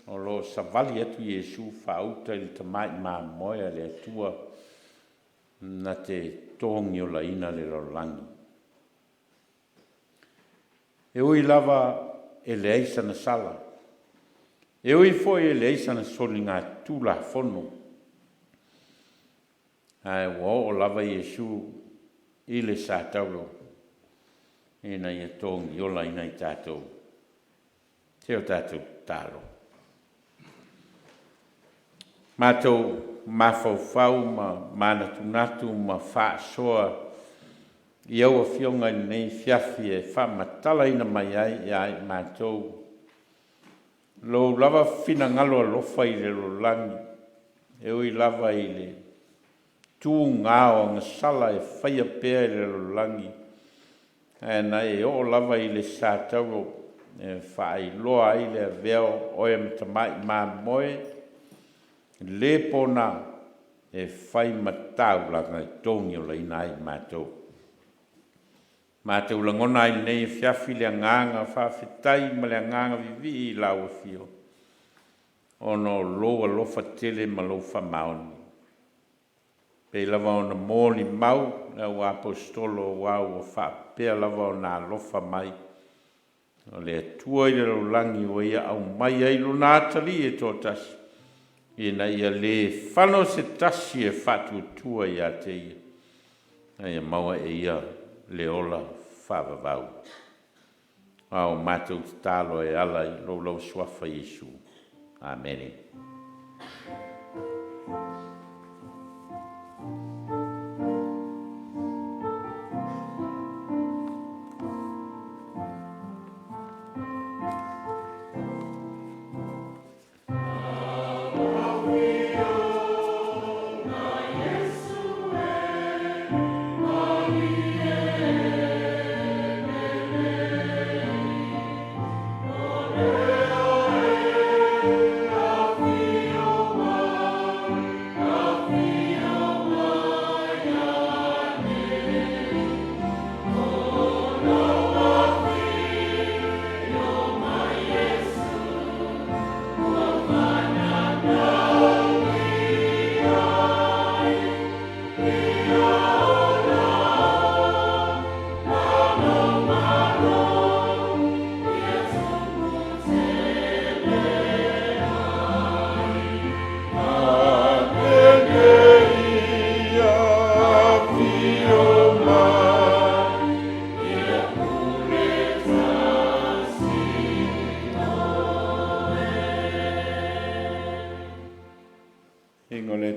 [SPEAKER 1] o lo savali atu Iesu whauta i le tamai mamoe le atua na te tongi o la ina le rolangi. E ui lava e le eisa na sala. E ui foi e le eisa na soli ngā tūla fono. Ai o lava Iesu i le Satauro. Ina ia tongi o la ina i tātou. Te o tātou tālo. Mātou mawhauwhau ma mānatunatu ma whaasoa i aua whionga nei whiawhi e whamatala ina mai ai mātou. Lo lava whina ngalo alofa i le rolangi, e ui lava i le tū ngāo ngasala e whaia pēa i le rolangi, e nei o lava i le Satauro, e whaai loa i le veo oe mtamai mā moe, le pona e whai matau langa i tongi o la inai mātou. Mātou langona i nei e whiawhi le nganga, whawhitai ma le nganga vivi i lau e whio. Ono loa lofa tele ma lofa maoni. Pei lava ona mōli mau, au apostolo wau o whapea lava ona lofa mai. O le atua i le rolangi o ia au mai ai lo nātali e tō tasi. Ina ia le whano se tasi e whatu tua i a te ia. Ia maua e ia le ola whawawau. Au mātou te tālo e ala i lau swafa Iesu. Amen.
[SPEAKER 2] Oh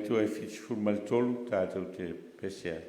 [SPEAKER 1] tu e whitful maltolu tātou te pesea.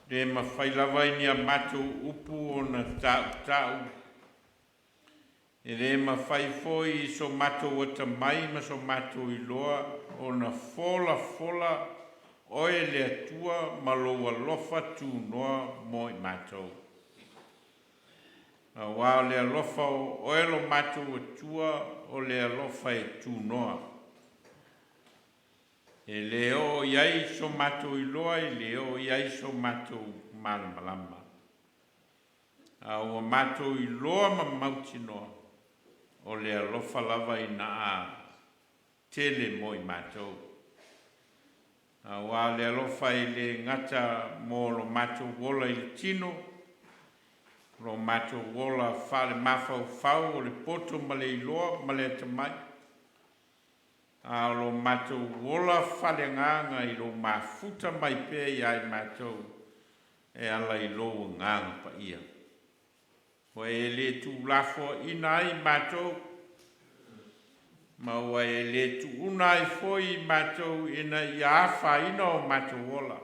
[SPEAKER 1] Re mawhai lawa i nia mātou upu o na tau. E re mawhai foi so mātou ata mai ma so mātou i loa o na fola oe le atua ma loa lofa tū noa mo i mātou. A wā le alofa o oe lo mātou atua o le alofa e tū noa. E leo iai so mātou i loa, e leo iai so mātou malamalama. A ua mātou i loa ma mauti noa, o le alofa lava i na a tele mo i mātou. A wā le alofa i le ngata mo lo mātou wola i le tino, lo mātou wola whale mawhau o le poto ma le iloa, ma le atamai. A lo mātou wola whalenga i lo mafuta mai pē ai mātou e ala i lo nganga pa ia. Wa e le tu lafo ina ai mātou, ma wa e le tu una i foi mātou ina i awha ina o mātou wola.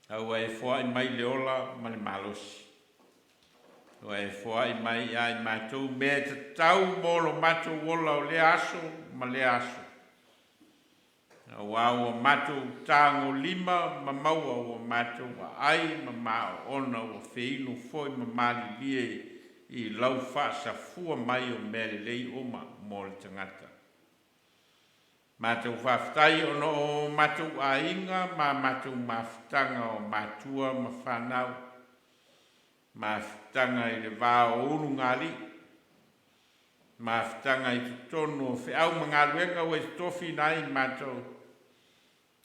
[SPEAKER 1] A wa e fua i mai le ola ma le malosi. Wa e fua i mai ai mātou mea te tau molo mātou wola o le aso ma le aso. Wa o mātou tāngo lima ma maua o mātou wa ai ma maa ona o whiinu foi ma mali lie i lau whaasa fua mai o mele lei oma mo le tangata. Mātou whaftai ono o mātou a inga ma mātou mawhitanga o mātua ma whanau. Mawhitanga i le wā o uru ngāli. Mawhitanga i tutono o whiau mga luenga o e tofi nai mātou.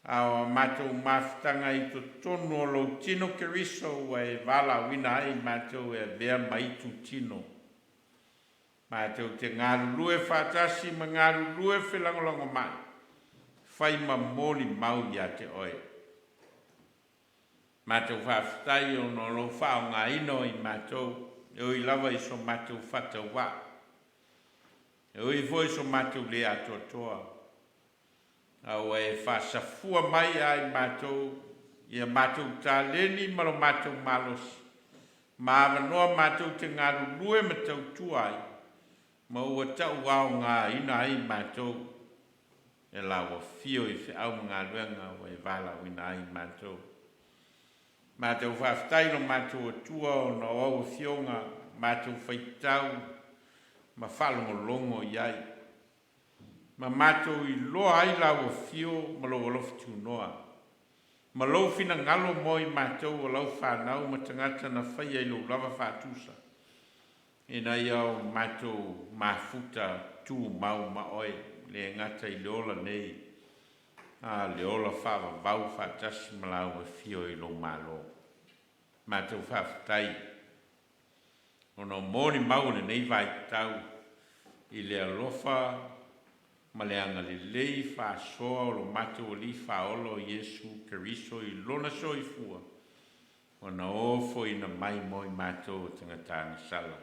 [SPEAKER 1] Awa mātou mawhitanga i tutono o lo tino keriso o e Vailaau wina ai mātou e bea mai tu tino. Mātou te ngāru lue whātasi ma ngāru lue whilangolongo mai. Whai ma moli mau ia te oe. Mātou whawhitai o no lo whao ngā ino i mātou. E oi lawa i so mātou whatau wā. E oi voi so mātou le ato toa. Au e whasafua mai ai mātou. Ia mātou tā leni malo mātou malos. Māwa noa mātou te ngāru lue ma tau tuai. Ma ua tau wao ngā ina ai mātou. E la wa fio i whiau ngā luenga o e Vailaau ina ai mātou. Mātou whaftai no mātou atua o na au fionga, mātou whaitau, ma whalongo longo iai. Ma mātou i loa ai la wa fio, ma lo alofitu noa. Ma lo fina ngalo moi mātou o lau whanau, ma tangata na whaia i lo lava whātusa. E na iau mātou mafuta tū mau ma oe. Le ngata i leola nei, leola whawa vau whatasi malau e fio i lo malo. Mātou whawhatai. Ono mōni maune nei vai tau, i le alofa, ma le anga le lei whasoa o lo mātou o li whaolo Yesu Keriso i lona so i fua. Ona ofo ina mai moi mātou o tangatanga sala.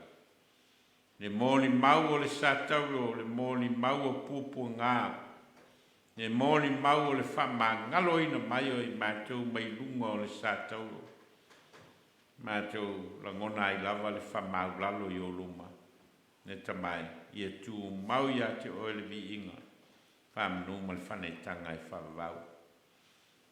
[SPEAKER 1] Le mōni mau o le Satauro, le mōni mau o pupu ngā. Le mōni mau o le whamangalo ina mai o i mātou mai lunga o le Satauro. Mātou langona i lava le whamaulalo i o luma. Ne tamai, ia tū mau ia te oe le vi inga. Whamanuma le whanetanga i whavau.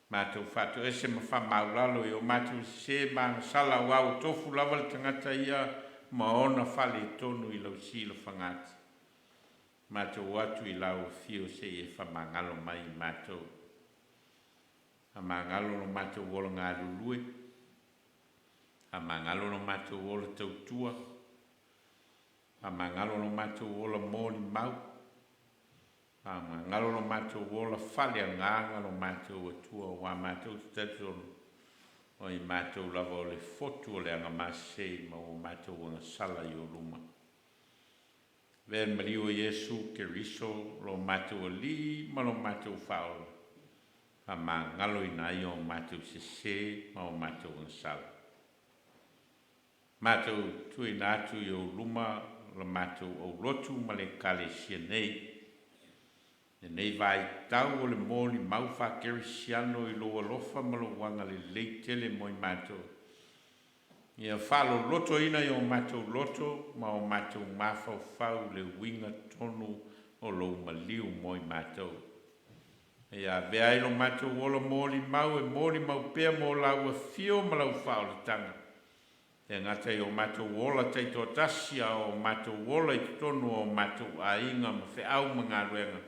[SPEAKER 1] Mātou whātou ese ma whamaulalo i o mātou se mga sala wau tofu lava le tangata ia. Ma ona whale tonu i lau sila whangati. Mātou atu i lau fio se e whamangalo mai i mātou. A mangalo no mātou wola ngā lulue. A mangalo no mātou wola tautua. A mangalo no mātou wola mōni mau. A mangalo no mātou wola whale a ngānga no mātou atua wa mātou tatonu. O i mātou lava o le fotu o le anga masei ma o mātou anga sala i o luma. Vea Maliu o Yesu Keriso lo mātou o li ma lo mātou whaola. Ha mā ngalo i nai o mātou sese ma o mātou anga sala. Mātou tui nātu i o luma lo mātou o Lotu ma le kale sia nei. E nei vai tau o le mōni mau whakerisiano i lo alofa ma lo wanga le leitele mo i mātou. Ia whalo loto ina i o mātou loto ma o mātou mawhau whau le winga tonu o lo Maliu mo i mātou. Ia vea i lo mātou ola mōni mau e mōni mau pēr mo lau a fio ma lau whao le tanga. E ngata i o mātou ola teito tasia o mātou ola i tonu o mātou a inga ma whiau ma ngā ruenga.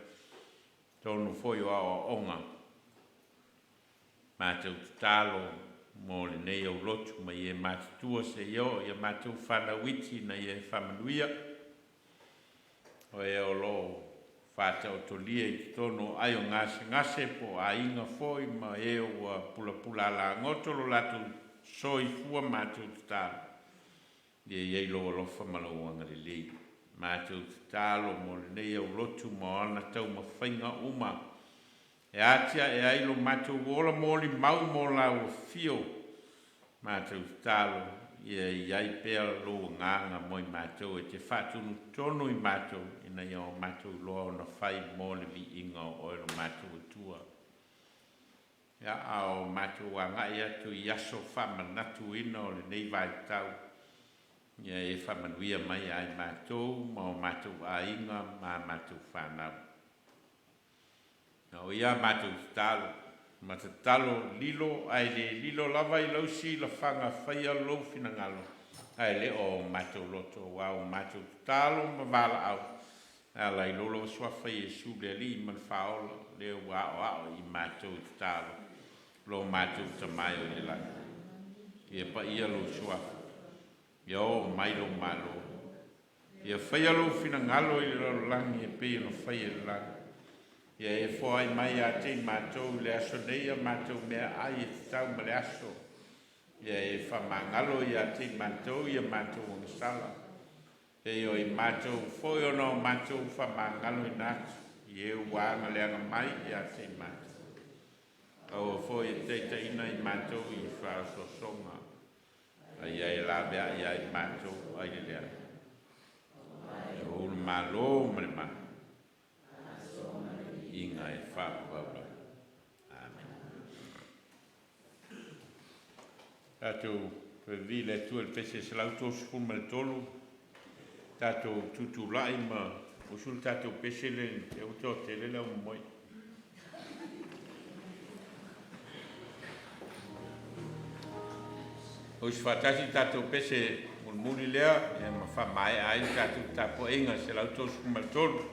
[SPEAKER 1] Tonu foi o onga. Mātou tutalo mo le nei au lotu ma ie mātua se io, ia mātou whanawiti na ie whamanuia. O e o lo whātau tolia i tono ai o ngase po a inga foi ma e o pula pula la ngotolo latu soi fua mātou tutalo. Ie lo alofa malauanga le lei. mātou tālo mo le nei au lotu mo ana tau ma whainga uma. E atia e ailo mātou wola mo li mau mo la o fio. Mātou tālo iai pēr lo nganga mo i mātou e te whātunu tono i mātou ina i o mātou loa o na whai mo le vi inga o ilo mātou e tua. Ia ao mātou wanga ia tu i aso whamanatu ina o le nei vai tau. Ia e whamanuia mai ai mātou, mau mātou a inga, mā mātou whanau. Nau ia mātou talo, talo lilo, ai le lilo lava i lausi la whanga whaia lau fina ngalo. Ai le o mātou loto, wau mātou talo ma Vailaau. Ala i lolo swa whai e su le li man whaola, le wao i mātou talo. Lo mātou tamai o le lai. Ia pa ia lo swa. Yo mai lo malo. Ia whaia lo fina ngalo i lo langi e pe no whaia langi. Ia e fo ai mai a te mātou le aso neia mātou mea ai e tau ma le aso. Ia e whamangalo i a te mātou i a mātou ang sala. E o i mātou foi o no mātou whamangalo i nātu. I e wāna le anga mai i a te mātou. Au foi e te ina i mātou i whaasosonga. Ai ai la bea ai mātou ai le lea. E o le malo ma le maa. Inga e whaapawala. Amen. Tātou vile tu el pese se lauto sukun ma le tolu. Tātou tutu lai ma usul tātou pese le e uto te le lau moi. Os fatasi tātou pese mulmuli lea e ma whamai ai tātou tāpo inga se lauto sukun ma le tolu.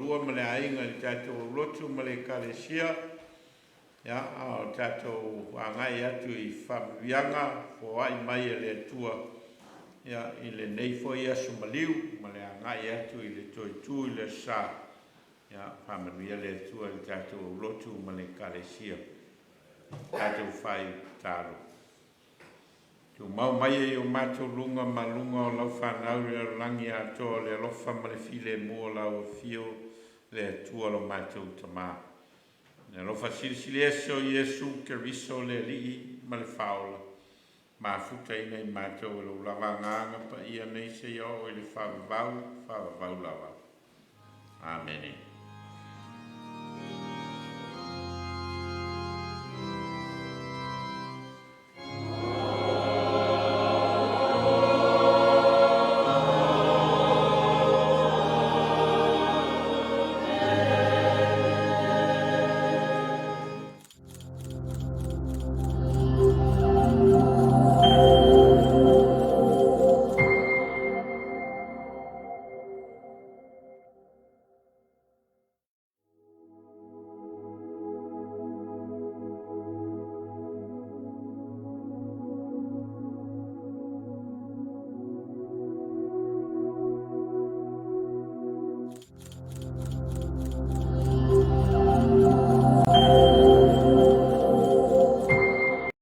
[SPEAKER 1] Porirua ma le ainga i tātou Lotu ma le Kalesia. Ia, o tātou angai atu i whamuianga, fo ai mai e le tua. Ia, i le neifo i asu Maliu, ma le angai atu i le toitu i le sa. Ia, whamanuia le tua i tātou Lotu ma le Kalesia. Tātou whai tāro. Tu mau mai e o mātou lunga ma lunga o lau whanau le rangi atoa le lofa ma le file mua lau fio le tua lo mātou tamā. Ne lofa silisili eso Iesu ke riso le lii ma le whaola. Ma futa ina i mātou e lo lava nganga pa ia nei se o i le whavavau lava. Amen.